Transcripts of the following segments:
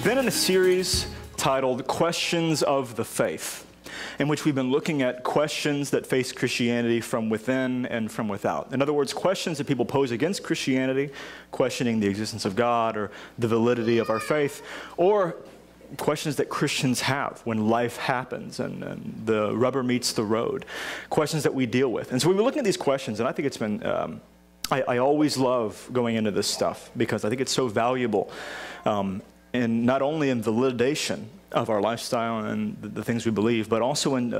been in a series titled Questions of the Faith, in which we've been looking at questions that face Christianity from within and from without. In other words, questions that people pose against Christianity, questioning the existence of God or the validity of our faith, or questions that Christians have when life happens and the rubber meets the road, questions that we deal with. And so we've been looking at these questions, and I think it's been, I always love going into this stuff because I think it's so valuable, and not only in validation of our lifestyle and the things we believe, but also in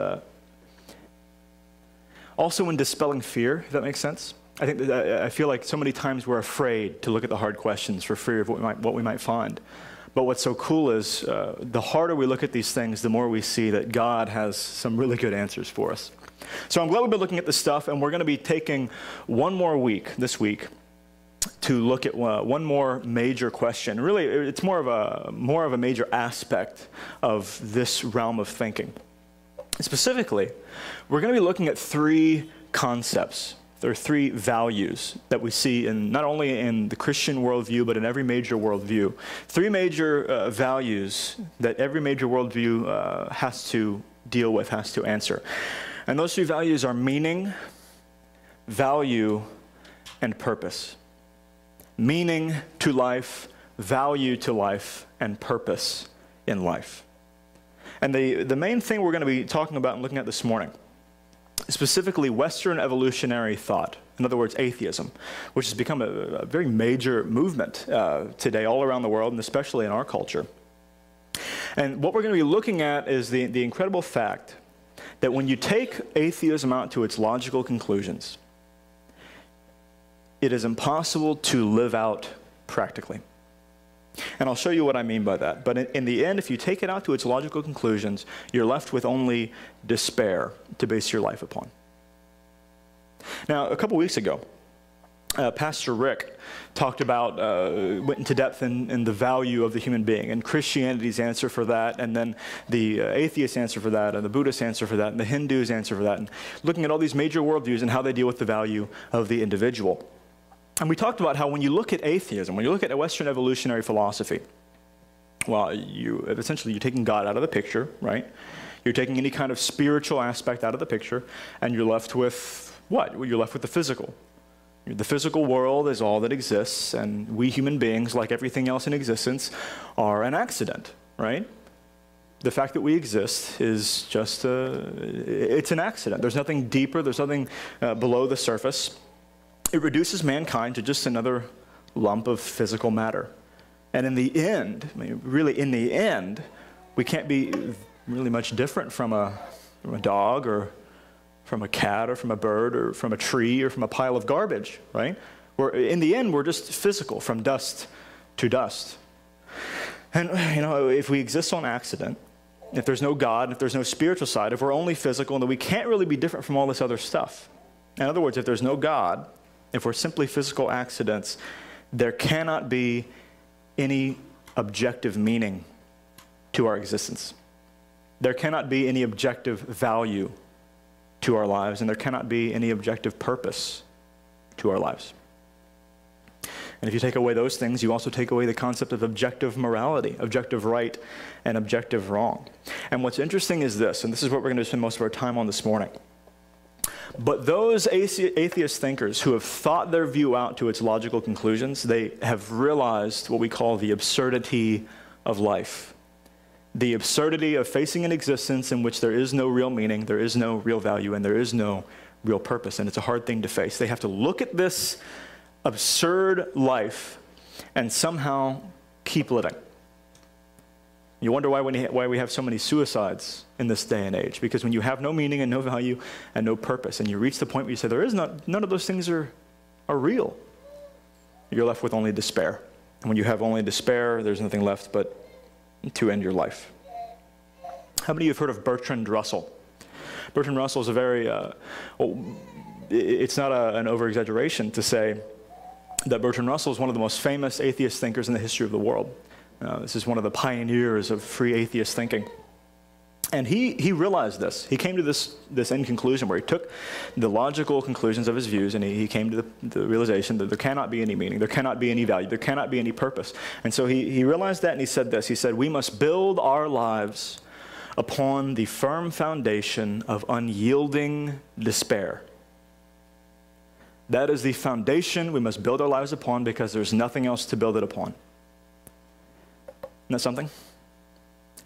dispelling fear, if that makes sense. I feel like so many times we're afraid to look at the hard questions for fear of what we might find. But what's so cool is the harder we look at these things, the more we see that God has some really good answers for us. So I'm glad we've been looking at this stuff, and we're going to be taking one more week this week to look at one more major question. Really, it's more of a major aspect of this realm of thinking. Specifically, we're going to be looking at three concepts. There are three values that we see in not only in the Christian worldview, but in every major worldview. Three major values that every major worldview has to deal with, has to answer. And those three values are meaning, value, and purpose. Meaning to life, value to life, and purpose in life. And the main thing we're going to be talking about and looking at this morning, specifically Western evolutionary thought, in other words, atheism, which has become a very major movement today all around the world, and especially in our culture. And what we're going to be looking at is the incredible fact that when you take atheism out to its logical conclusions, it is impossible to live out practically. And I'll show you what I mean by that. But in the end, if you take it out to its logical conclusions, you're left with only despair to base your life upon. Now, a couple weeks ago, Pastor Rick talked about, went into depth in the value of the human being, and Christianity's answer for that, and then the atheist answer for that, and the Buddhist answer for that, and the Hindus' answer for that, and looking at all these major worldviews and how they deal with the value of the individual. And we talked about how when you look at atheism, when you look at a Western evolutionary philosophy, well, essentially you're taking God out of the picture, right? You're taking any kind of spiritual aspect out of the picture, and you're left with what? Well, you're left with the physical. The physical world is all that exists, and we human beings, like everything else in existence, are an accident, right? The fact that we exist is just it's an accident. There's nothing deeper, there's nothing below the surface. It reduces mankind to just another lump of physical matter. And in the end, I mean, really in the end, we can't be really much different from a dog or from a cat or from a bird or from a tree or from a pile of garbage, right? In the end, we're just physical, from dust to dust. And, you know, if we exist on accident, if there's no God, if there's no spiritual side, if we're only physical, then we can't really be different from all this other stuff. In other words, if there's no God, if we're simply physical accidents, there cannot be any objective meaning to our existence. There cannot be any objective value to our lives, and there cannot be any objective purpose to our lives. And if you take away those things, you also take away the concept of objective morality, objective right and objective wrong. And what's interesting is this, and this is what we're going to spend most of our time on this morning. But those atheist thinkers who have thought their view out to its logical conclusions, they have realized what we call the absurdity of life. The absurdity of facing an existence in which there is no real meaning, there is no real value, and there is no real purpose. And it's a hard thing to face. They have to look at this absurd life and somehow keep living. You wonder why we have so many suicides in this day and age. Because when you have no meaning and no value and no purpose, and you reach the point where you say, none of those things are real, you're left with only despair. And when you have only despair, there's nothing left but to end your life. How many of you have heard of Bertrand Russell? Bertrand Russell is a very, it's not an over-exaggeration to say that Bertrand Russell is one of the most famous atheist thinkers in the history of the world. This is one of the pioneers of free atheist thinking. And he realized this. He came to this end conclusion where he took the logical conclusions of his views, and he came to the realization that there cannot be any meaning, there cannot be any value, there cannot be any purpose. And so he realized that, and he said this. He said, we must build our lives upon the firm foundation of unyielding despair. That is the foundation we must build our lives upon, because there's nothing else to build it upon. Isn't that something?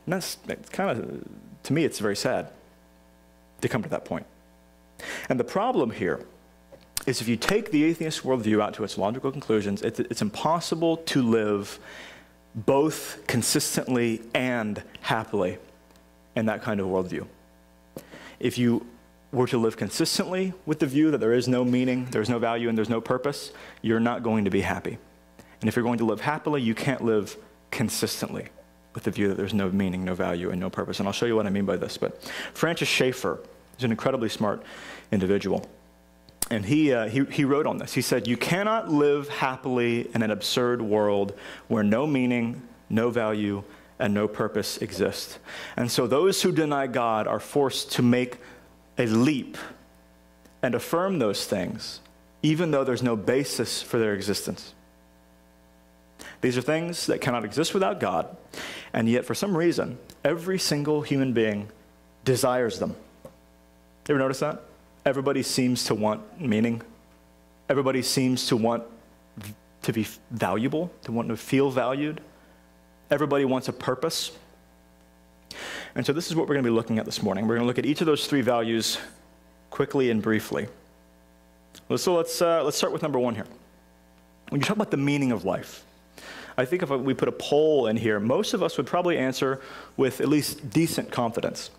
And it's kind of, to me, it's very sad to come to that point. And the problem here is, if you take the atheist worldview out to its logical conclusions, it's impossible to live both consistently and happily in that kind of worldview. If you were to live consistently with the view that there is no meaning, there's no value, and there's no purpose, you're not going to be happy. And if you're going to live happily, you can't live consistently with the view that there's no meaning, no value, and no purpose. And I'll show you what I mean by this. But Francis Schaeffer is an incredibly smart individual. And he wrote on this. He said, you cannot live happily in an absurd world where no meaning, no value, and no purpose exist. And so those who deny God are forced to make a leap and affirm those things, even though there's no basis for their existence. These are things that cannot exist without God, and yet for some reason, every single human being desires them. You ever notice that? Everybody seems to want meaning. Everybody seems to want to be valuable, to want to feel valued. Everybody wants a purpose. And so this is what we're going to be looking at this morning. We're going to look at each of those three values quickly and briefly. So let's start with number one here. When you talk about the meaning of life, I think if we put a poll in here, most of us would probably answer with at least decent confidence.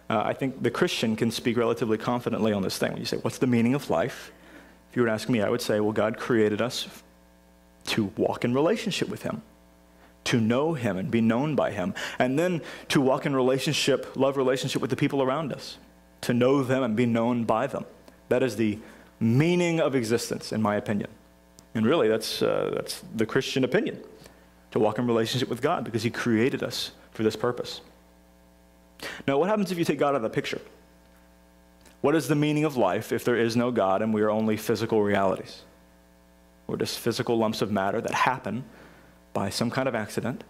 I think the Christian can speak relatively confidently on this thing. When you say, what's the meaning of life? If you were to ask me, I would say, well, God created us to walk in relationship with him, to know him and be known by him, and then to walk in relationship, love relationship with the people around us, to know them and be known by them. That is the meaning of existence, in my opinion. And really, that's the Christian opinion, to walk in relationship with God, because he created us for this purpose. Now, what happens if you take God out of the picture? What is the meaning of life if there is no God and we are only physical realities? We're just physical lumps of matter that happen by some kind of accident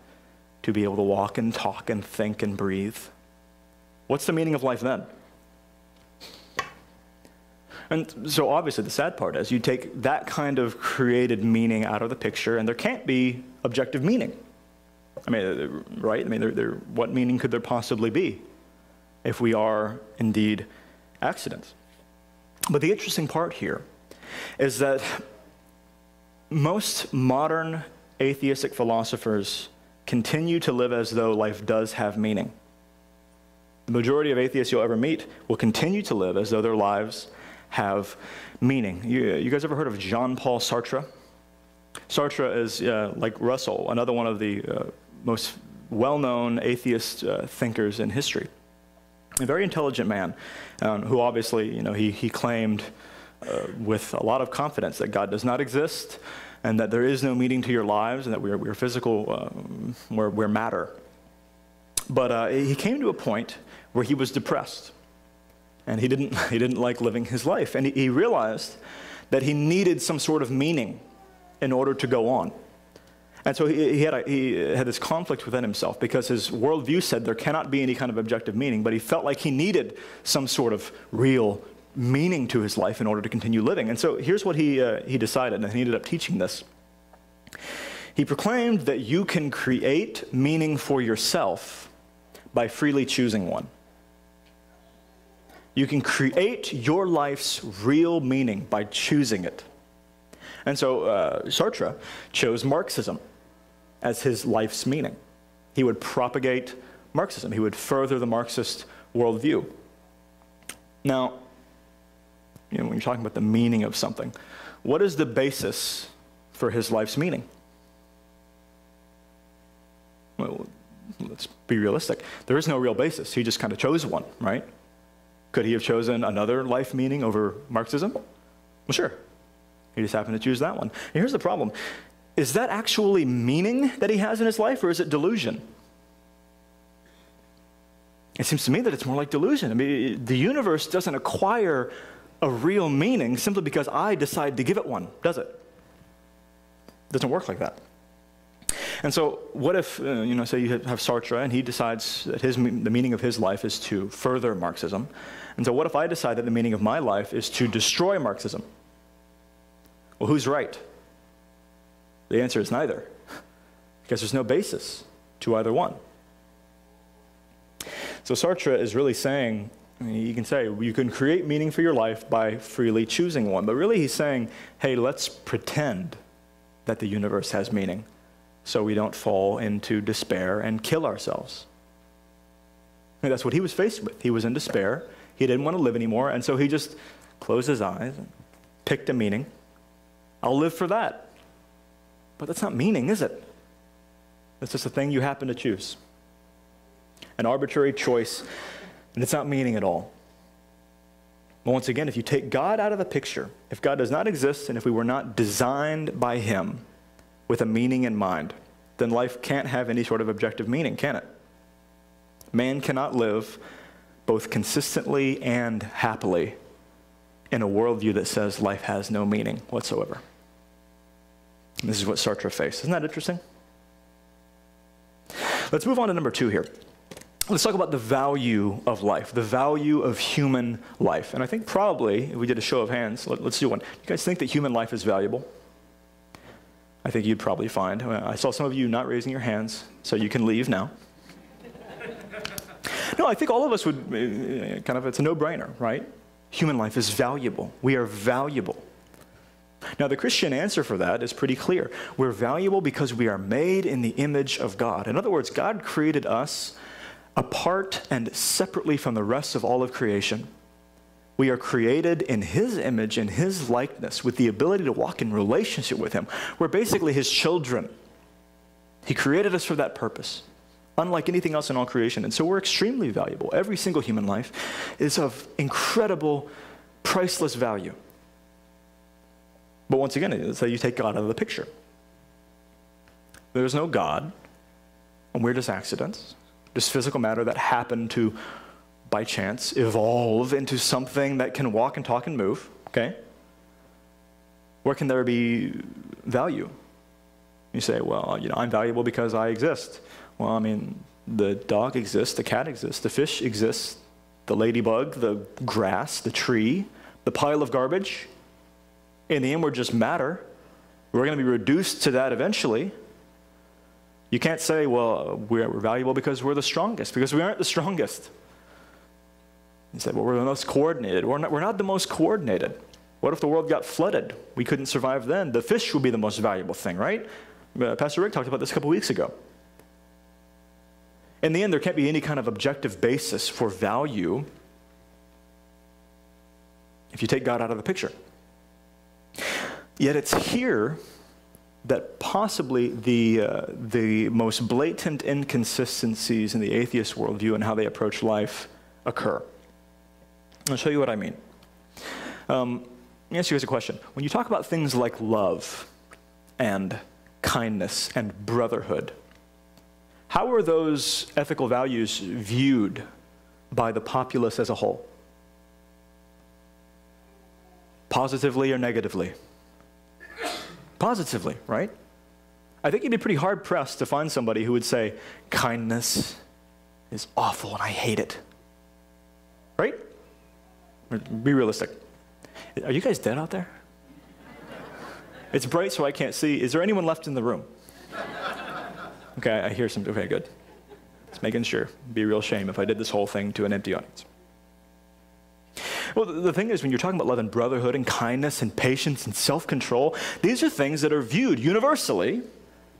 to be able to walk and talk and think and breathe. What's the meaning of life then? And so obviously the sad part is you take that kind of created meaning out of the picture, and there can't be objective meaning. I mean, right? I mean, what meaning could there possibly be if we are indeed accidents? But the interesting part here is that most modern atheistic philosophers continue to live as though life does have meaning. The majority of atheists you'll ever meet will continue to live as though their lives have meaning. You guys ever heard of Jean-Paul Sartre? Sartre is, like Russell, another one of the most well-known atheist thinkers in history. A very intelligent man who obviously, he claimed with a lot of confidence that God does not exist and that there is no meaning to your lives and that we're physical, we're matter. But he came to a point where he was depressed, and he didn't like living his life, and he realized that he needed some sort of meaning in order to go on. And so he had this conflict within himself, because his worldview said there cannot be any kind of objective meaning, but he felt like he needed some sort of real meaning to his life in order to continue living. And so here's what he decided, and he ended up teaching this. He proclaimed that you can create meaning for yourself by freely choosing one. You can create your life's real meaning by choosing it. And so Sartre chose Marxism as his life's meaning. He would propagate Marxism. He would further the Marxist worldview. Now, when you're talking about the meaning of something, what is the basis for his life's meaning? Well, let's be realistic. There is no real basis. He just kind of chose one, right? Could he have chosen another life meaning over Marxism? Well, sure. He just happened to choose that one. And here's the problem. Is that actually meaning that he has in his life, or is it delusion? It seems to me that it's more like delusion. I mean, the universe doesn't acquire a real meaning simply because I decide to give it one, does it? It doesn't work like that. And so what if, say you have Sartre and he decides that the meaning of his life is to further Marxism. And so what if I decide that the meaning of my life is to destroy Marxism? Well, who's right? The answer is neither, because there's no basis to either one. So Sartre is really saying, you can say, you can create meaning for your life by freely choosing one. But really he's saying, hey, let's pretend that the universe has meaning so we don't fall into despair and kill ourselves. And that's what he was faced with. He was in despair. He didn't want to live anymore. And so he just closed his eyes and picked a meaning. I'll live for that. But that's not meaning, is it? It's just a thing you happen to choose. An arbitrary choice, and it's not meaning at all. But once again, if you take God out of the picture, if God does not exist and if we were not designed by him with a meaning in mind, then life can't have any sort of objective meaning, can it? Man cannot live both consistently and happily in a worldview that says life has no meaning whatsoever. And this is what Sartre faced. Isn't that interesting? Let's move on to number 2 here. Let's talk about the value of life, the value of human life. And I think probably, if we did a show of hands, let's do one. You guys think that human life is valuable? I think you'd probably find. I saw some of you not raising your hands, so you can leave now. No, I think all of us would, it's a no-brainer, right? Human life is valuable. We are valuable. Now, the Christian answer for that is pretty clear. We're valuable because we are made in the image of God. In other words, God created us apart and separately from the rest of all of creation. We are created in his image, in his likeness, with the ability to walk in relationship with him. We're basically his children. He created us for that purpose, unlike anything else in all creation. And so we're extremely valuable. Every single human life is of incredible, priceless value. But once again, it's how you take God out of the picture. There's no God, and we're just accidents, just physical matter that happened to, by chance, evolve into something that can walk and talk and move, okay? Where can there be value? You say, well, I'm valuable because I exist. Well, I mean, the dog exists, the cat exists, the fish exists, the ladybug, the grass, the tree, the pile of garbage. In the end, we're just matter. We're going to be reduced to that eventually. You can't say, well, we're valuable because we're the strongest, because we aren't the strongest. You say, well, we're the most coordinated. We're not the most coordinated. What if the world got flooded? We couldn't survive then. The fish would be the most valuable thing, right? Pastor Rick talked about this a couple weeks ago. In the end, there can't be any kind of objective basis for value if you take God out of the picture. Yet it's here that possibly the most blatant inconsistencies in the atheist worldview and how they approach life occur. I'll show you what I mean. Let me ask you guys a question. When you talk about things like love and kindness and brotherhood, how are those ethical values viewed by the populace as a whole? Positively or negatively? Positively, right? I think you'd be pretty hard-pressed to find somebody who would say, kindness is awful and I hate it. Right? Be realistic. Are you guys dead out there? It's bright so I can't see. Is there anyone left in the room? Okay, I hear some. Okay, good. Just making sure. It'd be a real shame if I did this whole thing to an empty audience. Well, the thing is, when you're talking about love and brotherhood and kindness and patience and self-control, these are things that are viewed universally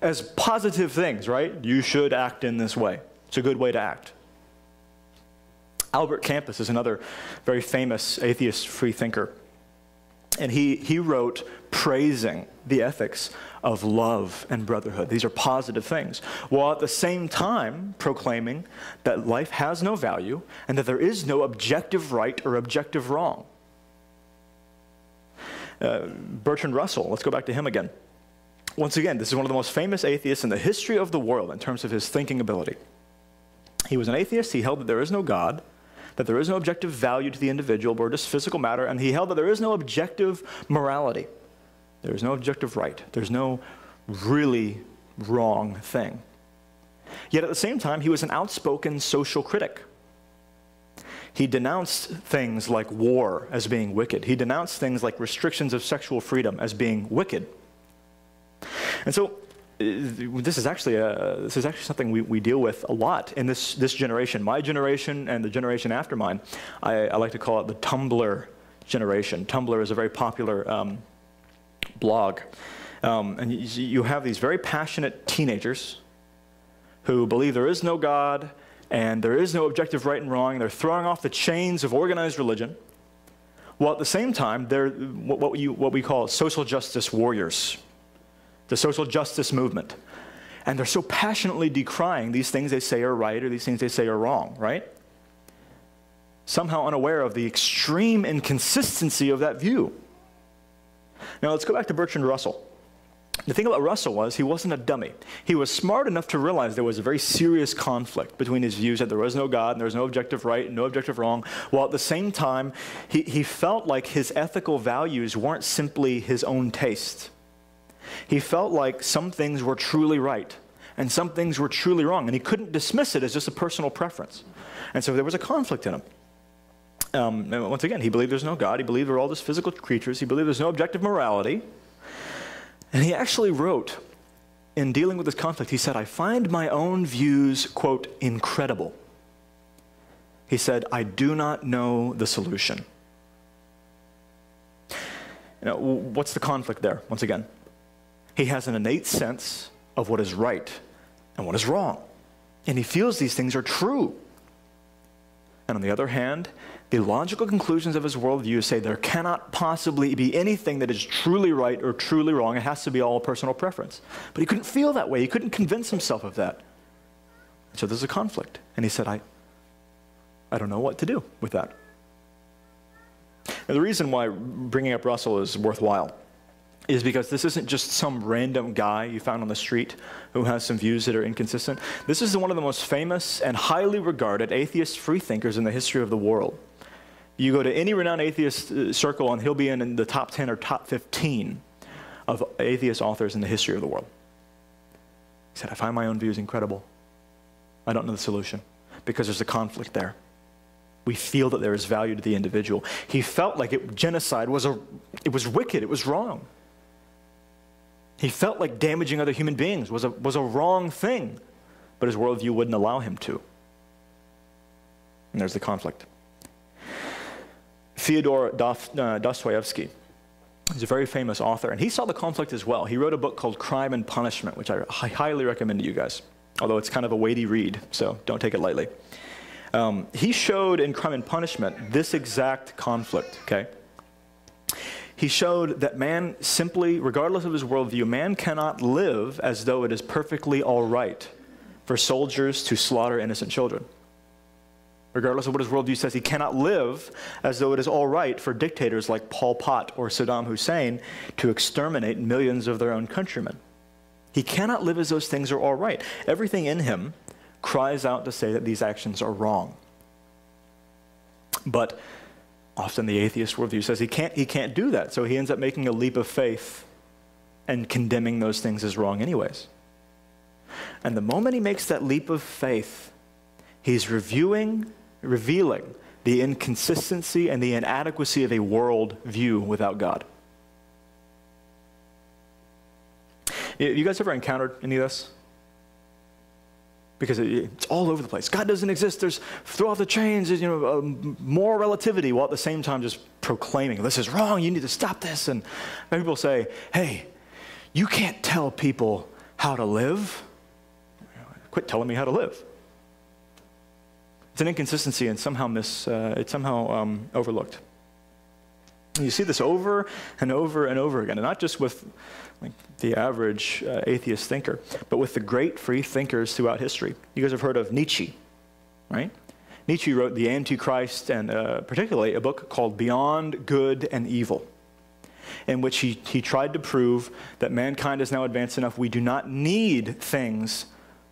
as positive things, right? You should act in this way. It's a good way to act. Albert Campus is another very famous atheist freethinker. And he wrote praising the ethics of love and brotherhood. These are positive things, while at the same time proclaiming that life has no value and that there is no objective right or objective wrong. Bertrand Russell, let's go back to him again. Once again, this is one of the most famous atheists in the history of the world in terms of his thinking ability. He was an atheist. He held that there is no God, that there is no objective value to the individual or just physical matter, and he held that there is no objective morality. There is no objective right. There's no really wrong thing. Yet at the same time, he was an outspoken social critic. He denounced things like war as being wicked. He denounced things like restrictions of sexual freedom as being wicked. And so this is actually something we deal with a lot in this generation. My generation and the generation after mine, I like to call it the Tumblr generation. Tumblr is a very popular blog. And you have these very passionate teenagers who believe there is no God and there is no objective right and wrong. They're throwing off the chains of organized religion, while at the same time, they're what we call social justice warriors, the social justice movement. And they're so passionately decrying these things they say are right or these things they say are wrong, right? Somehow unaware of the extreme inconsistency of that view. Now let's go back to Bertrand Russell. The thing about Russell was he wasn't a dummy. He was smart enough to realize there was a very serious conflict between his views that there was no God and there was no objective right and no objective wrong, while at the same time he felt like his ethical values weren't simply his own taste. He felt like some things were truly right and some things were truly wrong, and he couldn't dismiss it as just a personal preference. And so there was a conflict in him. And once again, he believed there's no God. He believed we're all just physical creatures. He believed there's no objective morality. And he actually wrote, in dealing with this conflict, he said, I find my own views, quote, incredible. He said, I do not know the solution. What's the conflict there, once again? He has an innate sense of what is right and what is wrong. And he feels these things are true. And on the other hand, the logical conclusions of his worldview say there cannot possibly be anything that is truly right or truly wrong. It has to be all personal preference. But he couldn't feel that way. He couldn't convince himself of that. So there's a conflict. And he said, I don't know what to do with that. And the reason why bringing up Russell is worthwhile is because this isn't just some random guy you found on the street who has some views that are inconsistent. This is one of the most famous and highly regarded atheist freethinkers in the history of the world. You go to any renowned atheist circle and he'll be in the top 10 or top 15 of atheist authors in the history of the world. He said, I find my own views incredible. I don't know the solution because there's a conflict there. We feel that there is value to the individual. He felt like genocide was wicked, it was wrong. He felt like damaging other human beings was a wrong thing, but his worldview wouldn't allow him to. And there's the conflict. Fyodor Dostoevsky is a very famous author, and he saw the conflict as well. He wrote a book called Crime and Punishment, which I highly recommend to you guys, although it's kind of a weighty read, so don't take it lightly. He showed in Crime and Punishment this exact conflict, okay? He showed that man simply, regardless of his worldview, man cannot live as though it is perfectly all right for soldiers to slaughter innocent children. Regardless of what his worldview says, he cannot live as though it is all right for dictators like Pol Pot or Saddam Hussein to exterminate millions of their own countrymen. He cannot live as those things are all right. Everything in him cries out to say that these actions are wrong. But often the atheist worldview says he can't do that, so he ends up making a leap of faith and condemning those things as wrong anyways. And the moment he makes that leap of faith, he's revealing the inconsistency and the inadequacy of a world view without God. You guys ever encountered any of this? Because it's all over the place. God doesn't exist. There's throw off the chains. There's, moral relativity, while at the same time just proclaiming this is wrong. You need to stop this. And people say, "Hey, you can't tell people how to live. Quit telling me how to live." It's an inconsistency and it's somehow overlooked. And you see this over and over and over again, and not just with the average atheist thinker, but with the great free thinkers throughout history. You guys have heard of Nietzsche, right? Nietzsche wrote The Antichrist and particularly a book called Beyond Good and Evil, in which he tried to prove that mankind is now advanced enough we do not need things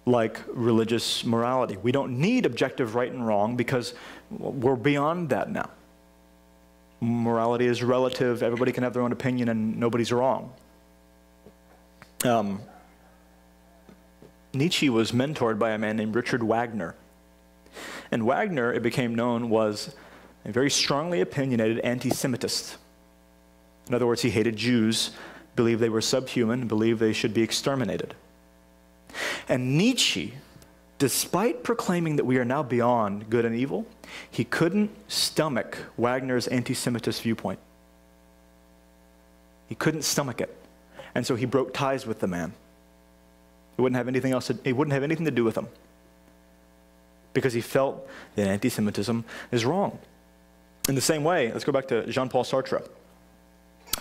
like religious morality. We don't need objective right and wrong because we're beyond that now. Morality is relative. Everybody can have their own opinion and nobody's wrong. Nietzsche was mentored by a man named Richard Wagner. And Wagner, it became known, was a very strongly opinionated anti-Semitist. In other words, he hated Jews, believed they were subhuman, believed they should be exterminated. And Nietzsche, despite proclaiming that we are now beyond good and evil, he couldn't stomach Wagner's anti-Semitist viewpoint. He couldn't stomach it. And so he broke ties with the man. He wouldn't have anything else. He wouldn't have anything to do with him because he felt that anti-Semitism is wrong. In the same way, let's go back to Jean-Paul Sartre.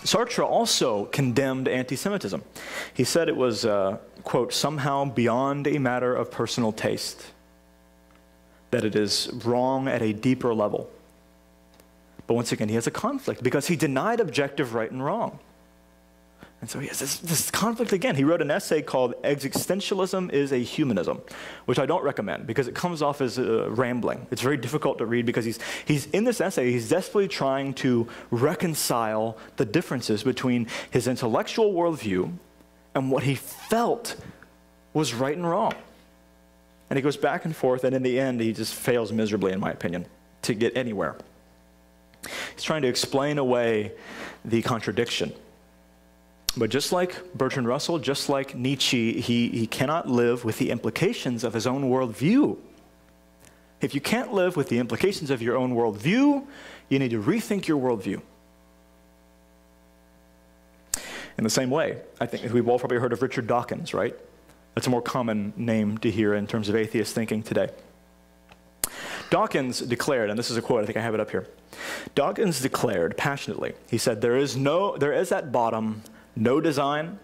Sartre also condemned anti-Semitism. He said it was, quote, somehow beyond a matter of personal taste, that it is wrong at a deeper level. But once again, he has a conflict because he denied objective right and wrong. And so he has this conflict again. He wrote an essay called Existentialism is a Humanism, which I don't recommend because it comes off as rambling. It's very difficult to read because he's in this essay, he's desperately trying to reconcile the differences between his intellectual worldview and what he felt was right and wrong. And he goes back and forth, and in the end, he just fails miserably, in my opinion, to get anywhere. He's trying to explain away the contradiction. But just like Bertrand Russell, just like Nietzsche, he cannot live with the implications of his own worldview. If you can't live with the implications of your own worldview, you need to rethink your worldview. In the same way, I think we've all probably heard of Richard Dawkins, right? That's a more common name to hear in terms of atheist thinking today. Dawkins declared, and this is a quote, I think I have it up here. Dawkins declared passionately, he said, there is at bottom no design,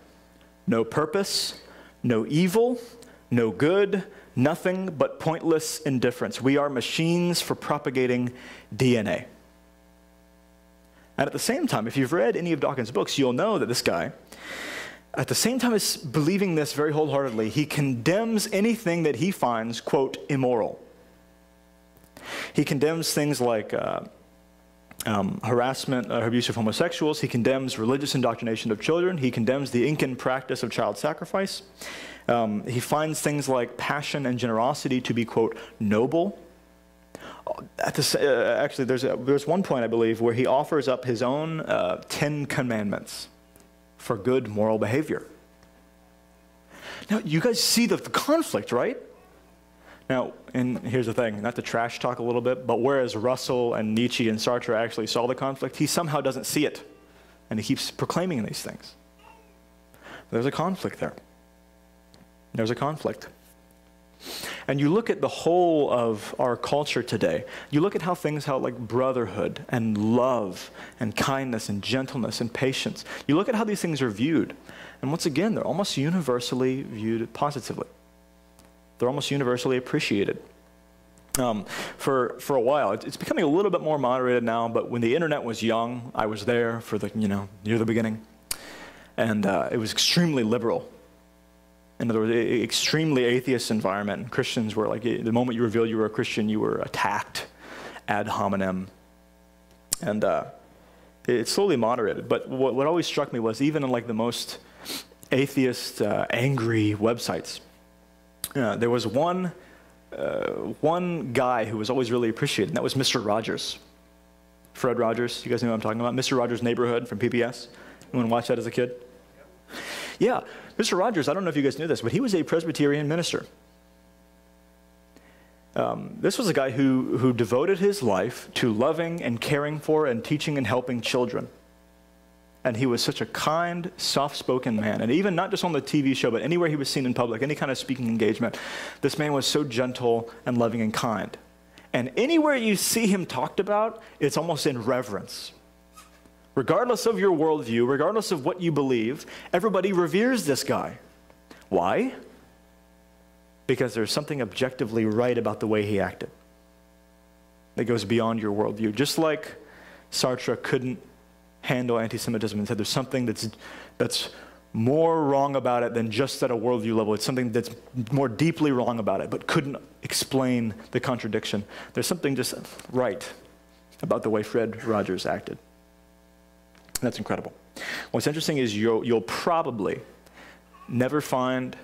no purpose, no evil, no good, nothing but pointless indifference. We are machines for propagating DNA. And at the same time, if you've read any of Dawkins' books, you'll know that this guy, at the same time as believing this very wholeheartedly, he condemns anything that he finds, quote, immoral. He condemns things like harassment or abuse of homosexuals. He condemns religious indoctrination of children. He condemns the Incan practice of child sacrifice. He finds things like passion and generosity to be, quote, noble. Actually, there's one point, I believe, where he offers up his own 10 commandments for good moral behavior. Now, you guys see the conflict, right? Now, and here's the thing, not to trash talk a little bit, but whereas Russell and Nietzsche and Sartre actually saw the conflict, he somehow doesn't see it. And he keeps proclaiming these things. There's a conflict there. There's a conflict. And you look at the whole of our culture today, you look at how like brotherhood and love and kindness and gentleness and patience, you look at how these things are viewed. And once again, they're almost universally viewed positively. They're almost universally appreciated. For a while, it's becoming a little bit more moderated now, but when the internet was young, I was there for near the beginning. And it was extremely liberal. In other words, extremely atheist environment. And Christians were like, the moment you revealed you were a Christian, you were attacked ad hominem. And it slowly moderated. But what always struck me was even in like the most atheist, angry websites, there was one guy who was always really appreciated, and that was Mr. Rogers. Fred Rogers, you guys know what I'm talking about? Mr. Rogers' Neighborhood from PBS. Anyone watch that as a kid? Yeah, Mr. Rogers, I don't know if you guys knew this, but he was a Presbyterian minister. This was a guy who devoted his life to loving and caring for and teaching and helping children. And he was such a kind, soft-spoken man. And even not just on the TV show, but anywhere he was seen in public, any kind of speaking engagement, this man was so gentle and loving and kind. And anywhere you see him talked about, it's almost in reverence. Regardless of your worldview, regardless of what you believe, everybody reveres this guy. Why? Because there's something objectively right about the way he acted that goes beyond your worldview. Just like Sartre couldn't handle anti-Semitism and said there's something that's more wrong about it than just at a worldview level. It's something that's more deeply wrong about it, but couldn't explain the contradiction. There's something just right about the way Fred Rogers acted. That's incredible. What's interesting is you'll probably never find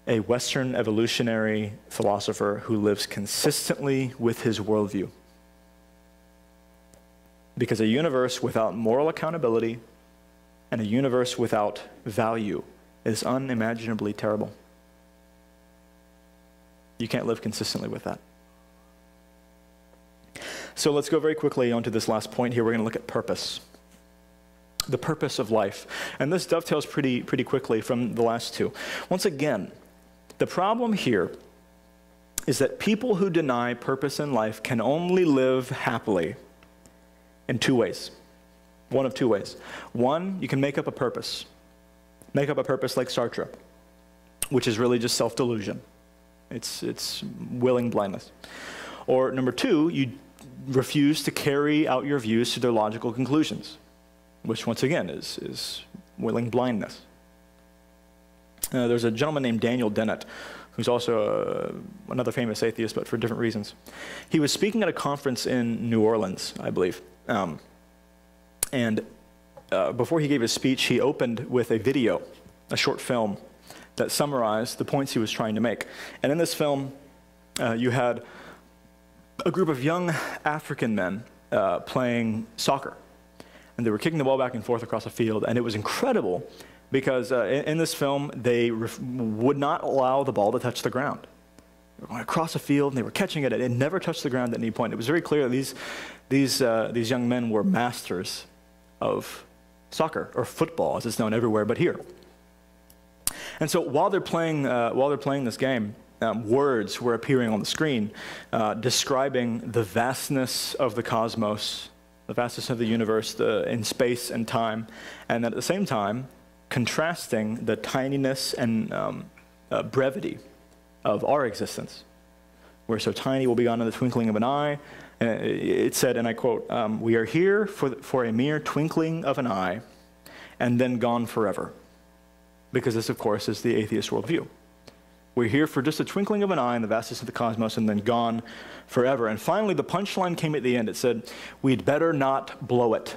a Western evolutionary philosopher who lives consistently with his worldview. Because a universe without moral accountability and a universe without value is unimaginably terrible. You can't live consistently with that. So let's go very quickly on to this last point here. We're going to look at purpose. The purpose of life. And this dovetails pretty quickly from the last two. Once again, the problem here is that people who deny purpose in life can only live happily in two ways. One of two ways. One, you can make up a purpose. Make up a purpose like Sartre, which is really just self-delusion. It's willing blindness. Or number two, you refuse to carry out your views to their logical conclusions, which once again is willing blindness. There's a gentleman named Daniel Dennett, who's also another famous atheist, but for different reasons. He was speaking at a conference in New Orleans, I believe. Before he gave his speech, he opened with a video, a short film, that summarized the points he was trying to make. And in this film, you had a group of young African men playing soccer. And they were kicking the ball back and forth across a field, and it was incredible because in this film, they would not allow the ball to touch the ground. They were going across a field, and they were catching it, and it never touched the ground at any point. It was very clear that these young men were masters of soccer, or football, as it's known everywhere but here. And so while they're playing this game, words were appearing on the screen describing the vastness of the cosmos, the vastness of the universe in space and time, and then at the same time, contrasting the tininess and brevity of our existence. We're so tiny, we'll be gone in the twinkling of an eye. It said, and I quote, "We are here for a mere twinkling of an eye, and then gone forever." Because this, of course, is the atheist worldview. We're here for just a twinkling of an eye in the vastness of the cosmos, and then gone forever. And finally, the punchline came at the end. It said, "We'd better not blow it."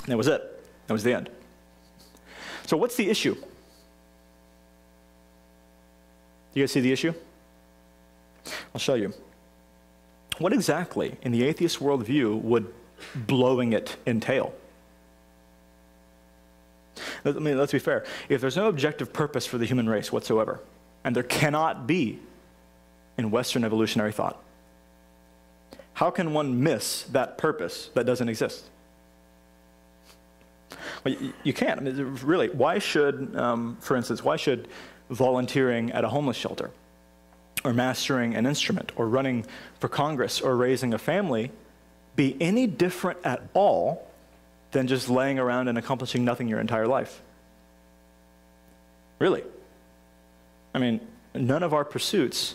And that was it. That was the end. So what's the issue? You guys see the issue? I'll show you. What exactly in the atheist worldview would blowing it entail? I mean, let's be fair. If there's no objective purpose for the human race whatsoever, and there cannot be in Western evolutionary thought, how can one miss that purpose that doesn't exist? Well, you can't. I mean, really, why should, for instance, why should volunteering at a homeless shelter, or mastering an instrument, or running for Congress, or raising a family be any different at all than just laying around and accomplishing nothing your entire life? Really? I mean, none of our pursuits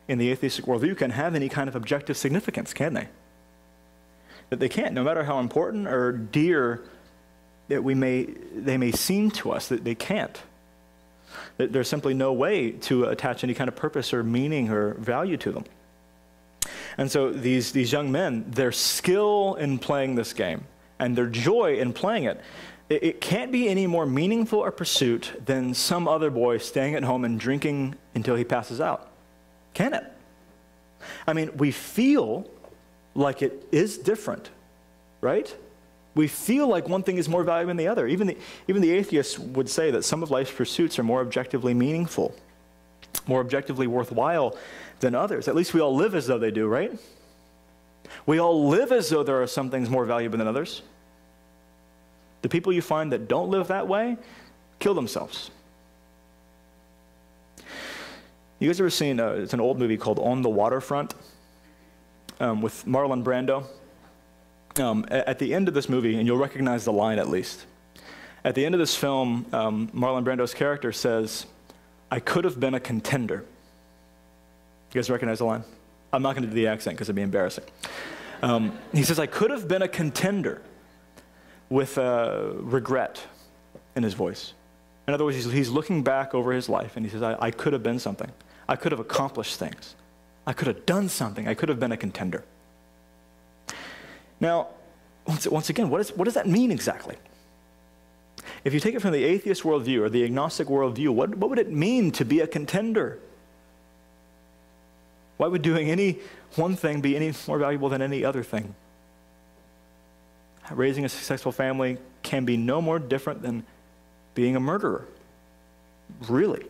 in the atheistic worldview can have any kind of objective significance, can they? That they can't, no matter how important or dear that they may seem to us, that they can't. There's simply no way to attach any kind of purpose or meaning or value to them. And so these young men, their skill in playing this game and their joy in playing it, it can't be any more meaningful a pursuit than some other boy staying at home and drinking until he passes out. Can it? I mean, we feel like it is different, right? We feel like one thing is more valuable than the other. Even the atheists would say that some of life's pursuits are more objectively meaningful, more objectively worthwhile than others. At least we all live as though they do, right? We all live as though there are some things more valuable than others. The people you find that don't live that way kill themselves. You guys ever seen, it's an old movie called On the Waterfront with Marlon Brando? At the end of this movie, and you'll recognize the line at least, at the end of this film, Marlon Brando's character says, "I could have been a contender." You guys recognize the line? I'm not going to do the accent because it'd be embarrassing. He says, "I could have been a contender, with regret in his voice. In other words, he's looking back over his life and he says, I could have been something. I could have accomplished things. I could have done something. I could have been a contender. Now, once again, what does that mean exactly? If you take it from the atheist worldview or the agnostic worldview, what would it mean to be a contender? Why would doing any one thing be any more valuable than any other thing? Raising a successful family can be no more different than being a murderer. Really.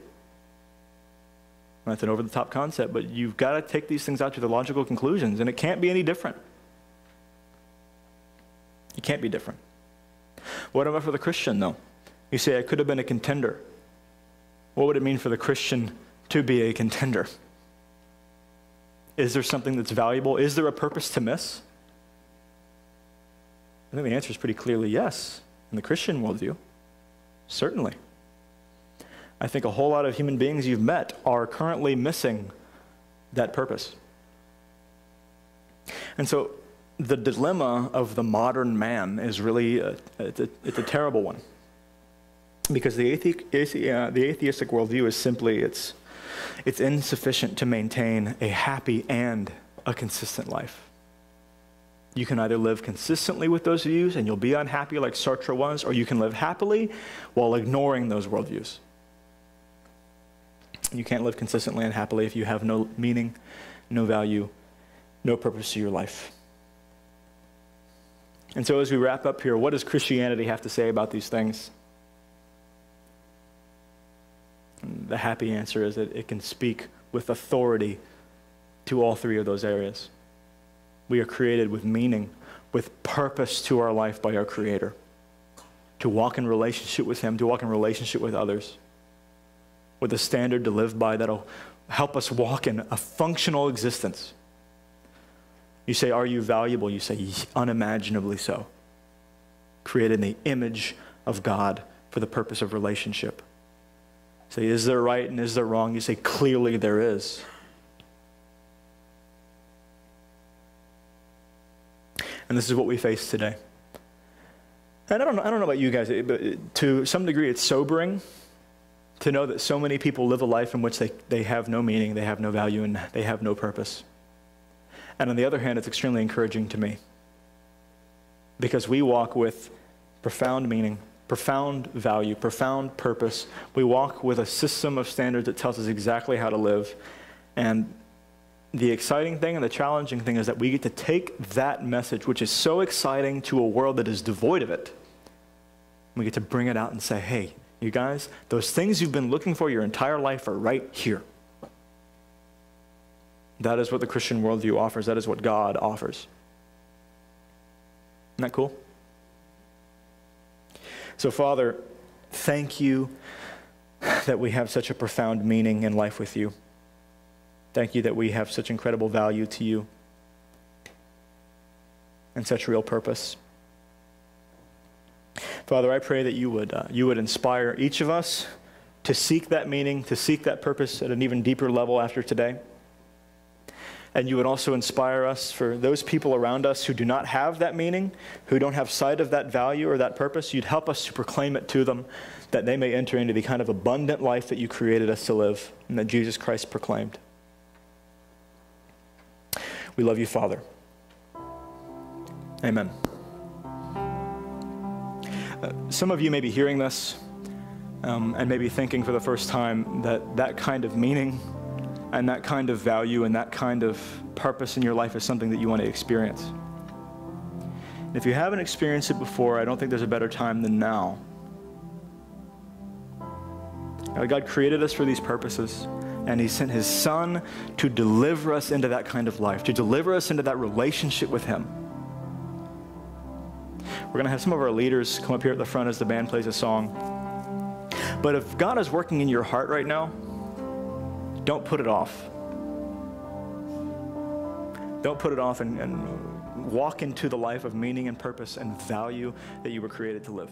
That's an over-the-top concept, but you've got to take these things out to the logical conclusions, and it can't be any different. It can't be different. What about for the Christian, though? You say, I could have been a contender. What would it mean for the Christian to be a contender? Is there something that's valuable? Is there a purpose to miss? I think the answer is pretty clearly yes, in the Christian worldview. Certainly. I think a whole lot of human beings you've met are currently missing that purpose. And so the dilemma of the modern man is really, it's a terrible one. Because the atheistic worldview is simply, it's insufficient to maintain a happy and a consistent life. You can either live consistently with those views and you'll be unhappy like Sartre was, or you can live happily while ignoring those worldviews. You can't live consistently and happily if you have no meaning, no value, no purpose to your life. And so as we wrap up here, what does Christianity have to say about these things? And the happy answer is that it can speak with authority to all three of those areas. We are created with meaning, with purpose to our life by our Creator, to walk in relationship with Him, to walk in relationship with others, with a standard to live by that'll help us walk in a functional existence. You say, are you valuable? You say, unimaginably so. Created in the image of God for the purpose of relationship. Say, is there right and is there wrong? You say, clearly there is. And this is what we face today. And I don't know about you guys, but to some degree it's sobering to know that so many people live a life in which they have no meaning, they have no value, and they have no purpose. And on the other hand, it's extremely encouraging to me because we walk with profound meaning, profound value, profound purpose. We walk with a system of standards that tells us exactly how to live. And the exciting thing and the challenging thing is that we get to take that message, which is so exciting, to a world that is devoid of it. We get to bring it out and say, hey, you guys, those things you've been looking for your entire life are right here. That is what the Christian worldview offers. That is what God offers. Isn't that cool? So, Father, thank you that we have such a profound meaning in life with you. Thank you that we have such incredible value to you and such real purpose. Father, I pray that you would inspire each of us to seek that meaning, to seek that purpose at an even deeper level after today. And you would also inspire us for those people around us who do not have that meaning, who don't have sight of that value or that purpose. You'd help us to proclaim it to them, that they may enter into the kind of abundant life that you created us to live and that Jesus Christ proclaimed. We love you, Father. Amen. Some of you may be hearing this and maybe thinking for the first time that that kind of meaning and that kind of value and that kind of purpose in your life is something that you want to experience. And if you haven't experienced it before, I don't think there's a better time than now. God created us for these purposes, and He sent His Son to deliver us into that kind of life, to deliver us into that relationship with Him. We're going to have some of our leaders come up here at the front as the band plays a song. But if God is working in your heart right now, don't put it off. Don't put it off and walk into the life of meaning and purpose and value that you were created to live.